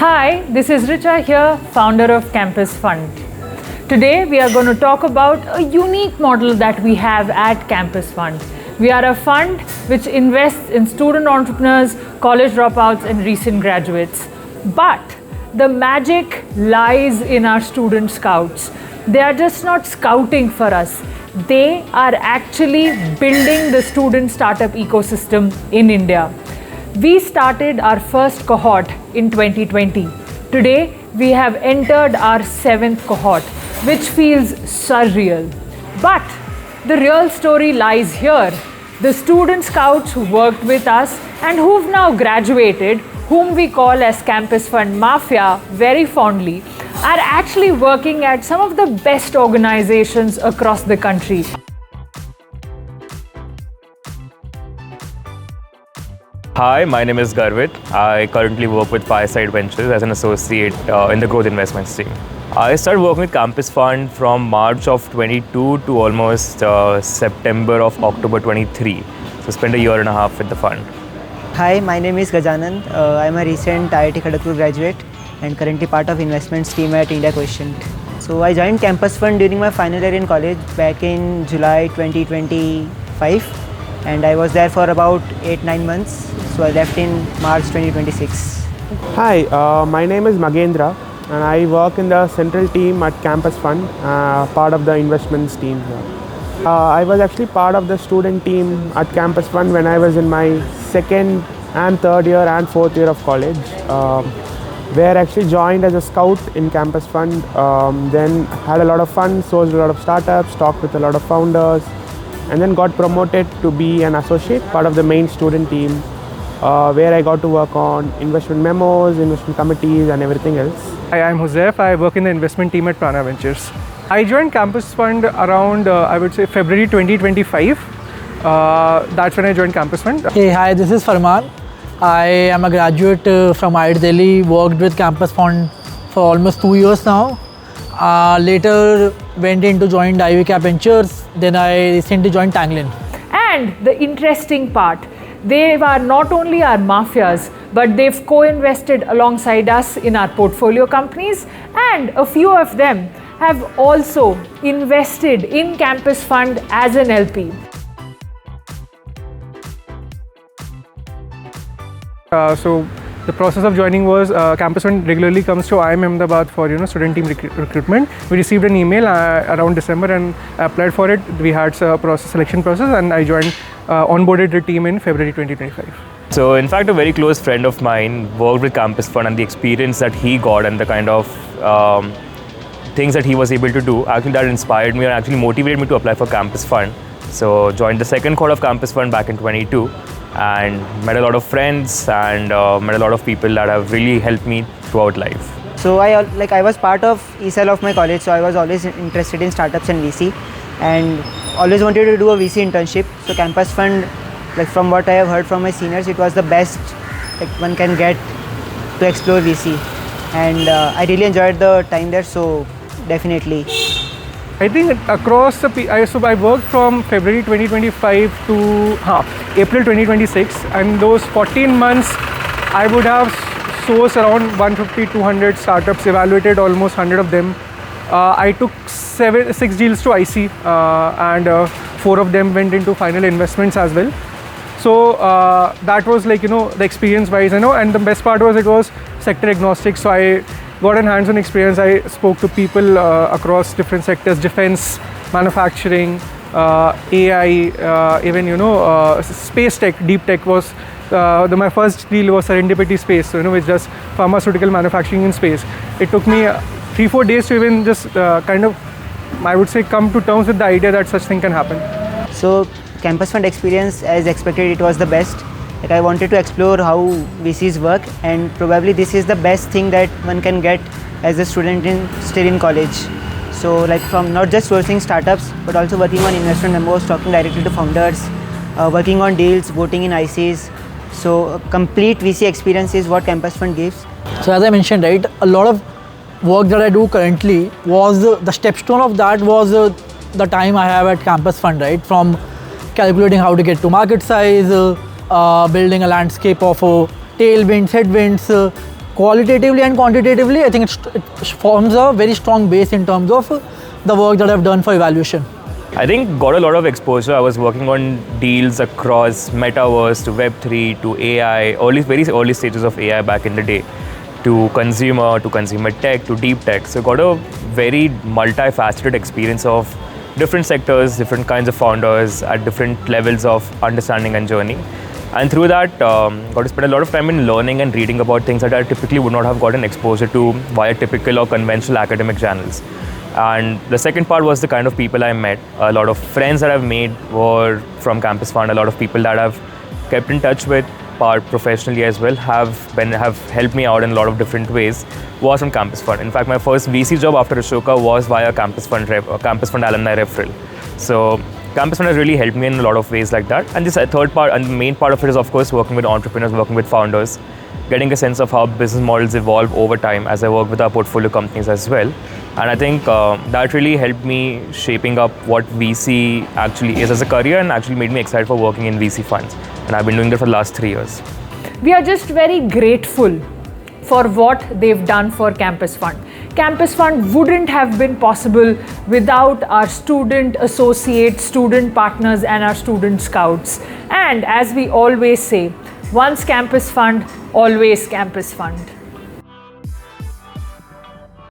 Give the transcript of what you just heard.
Hi, this is Richa here, founder of Campus Fund. Today we are going to talk about a unique model that we have at Campus Fund. We are a fund which invests in student entrepreneurs, college dropouts and recent graduates. But the magic lies in our student scouts. They are just not scouting for us. They are actually building the student startup ecosystem in India. We started our first cohort in 2020. Today, we have entered our 7th cohort, which feels surreal. But the real story lies here. The student scouts who worked with us and who've now graduated, whom we call as Campus Fund Mafia very fondly, are actually working at some of the best organizations across the country. Hi, my name is Garvit. I currently work with Fireside Ventures as an associate in the growth investments team. I started working with Campus Fund from March of 22 to almost September of October 23. So spent a year and a half with the fund. Hi, my name is Gajanan. I'm a recent IIT Kharagpur graduate and currently part of investments team at India Quotient. So I joined Campus Fund during my final year in college back in July 2025. And I was there for about 8-9 months, so I left in March 2026. Hi, my name is Magendra and I work in the central team at Campus Fund, part of the investments team here. I was actually part of the student team at Campus Fund when I was in my 2nd and 3rd year and 4th year of college, where I actually joined as a scout in Campus Fund, then had a lot of fun, sourced a lot of startups, talked with a lot of founders, and then got promoted to be an associate, part of the main student team, where I got to work on investment memos, investment committees and everything else. Hi, I'm Josef. I work in the investment team at Prana Ventures. I joined Campus Fund around, I would say, February 2025. That's when I joined Campus Fund. Hey, hi, this is Farman. I am a graduate from IIT Delhi, worked with Campus Fund for almost 2 years now. Later went into joined IVCap Ventures, then I recently joined Tanglin. And the interesting part, they are not only our mafias, but they've co-invested alongside us in our portfolio companies, and a few of them have also invested in Campus Fund as an LP. So the process of joining was Campus Fund regularly comes to IIM Ahmedabad for student team recruitment. We received an email around December and I applied for it. We had a selection process and I joined, onboarded the team in February 2025. So in fact, a very close friend of mine worked with Campus Fund, and the experience that he got and the kind of things that he was able to do, actually that inspired me and actually motivated me to apply for Campus Fund. So joined the 2nd cohort of Campus Fund back in 22 and met a lot of friends and met a lot of people that have really helped me throughout life. So I was part of ECEL of my college, so I was always interested in startups and VC and always wanted to do a VC internship. So Campus Fund, from what I have heard from my seniors, it was the best one can get to explore VC, and I really enjoyed the time there, so definitely. I think across I worked from February 2025 to April 2026, and those 14 months I would have sourced around 150-200 startups, evaluated almost 100 of them. I took 6 deals to IC and 4 of them went into final investments as well. So that was the experience wise, and the best part was it was sector agnostic, so I got an hands-on experience. I spoke to people across different sectors, defense, manufacturing, AI, even space tech, deep tech was my first deal was serendipity space, which does pharmaceutical manufacturing in space. It took me 3-4 days to even just I would say, come to terms with the idea that such thing can happen. So Campus Fund experience, as expected, it was the best. I wanted to explore how VCs work, and probably this is the best thing that one can get as a student still in college. So from not just sourcing startups, but also working on investment memos, talking directly to founders, working on deals, voting in ICs. So a complete VC experience is what Campus Fund gives. So as I mentioned, right, a lot of work that I do currently was the stepstone of that was the time I have at Campus Fund, right, from calculating how to get to market size, building a landscape of tailwinds, headwinds, qualitatively and quantitatively, I think it forms a very strong base in terms of the work that I've done for evaluation. I think got a lot of exposure. I was working on deals across metaverse to Web3 to AI, very early stages of AI back in the day, to consumer tech, to deep tech. So got a very multifaceted experience of different sectors, different kinds of founders at different levels of understanding and journey. And through that, got to spend a lot of time in learning and reading about things that I typically would not have gotten exposure to via typical or conventional academic channels. And the second part was the kind of people I met. A lot of friends that I've made were from Campus Fund. A lot of people that I've kept in touch with, part professionally as well, have helped me out in a lot of different ways, was from Campus Fund. In fact, my first VC job after Ashoka was via Campus Fund alumni referral. So Campus Fund has really helped me in a lot of ways like that. And this third part, and the main part of it is, of course, working with entrepreneurs, working with founders, getting a sense of how business models evolve over time as I work with our portfolio companies as well. And I think that really helped me shaping up what VC actually is as a career, and actually made me excited for working in VC funds. And I've been doing that for the last 3 years. We are just very grateful for what they've done for Campus Fund. Campus Fund wouldn't have been possible without our student associates, student partners, and our student scouts. And as we always say, once Campus Fund, always Campus Fund.